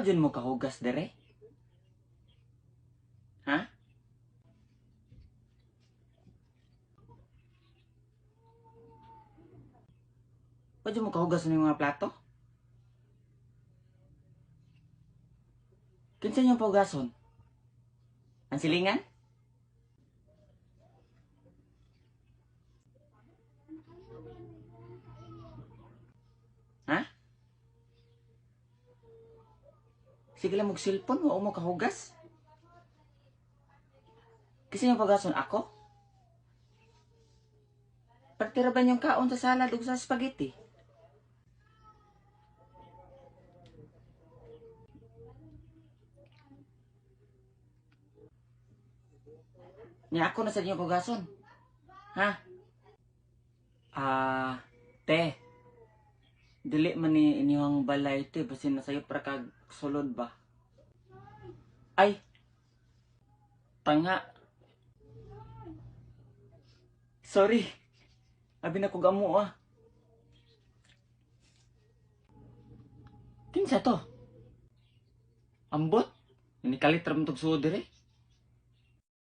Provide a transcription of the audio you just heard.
Wajun mo kahugas dere? Ha? Wajun mo kahugas ng mga plato? Kinsa niyong pahugason? Ang silingan? Ha? Sige lang mag-cellphone, wao mo kahugas. Kinsa niyong pahugason? Ako? Partira ba niyong kaon sa salad o sa spaghetti? Niya ako na sa inyo kugason. Ha? Te. Dili man ni inyong balay te. Basin na sayo para kag sulod ba? Ay! Tanga. Sorry. Abi na ko gamo ah. Kinsa to? Ambot? Ini kalit ram tog suod dire.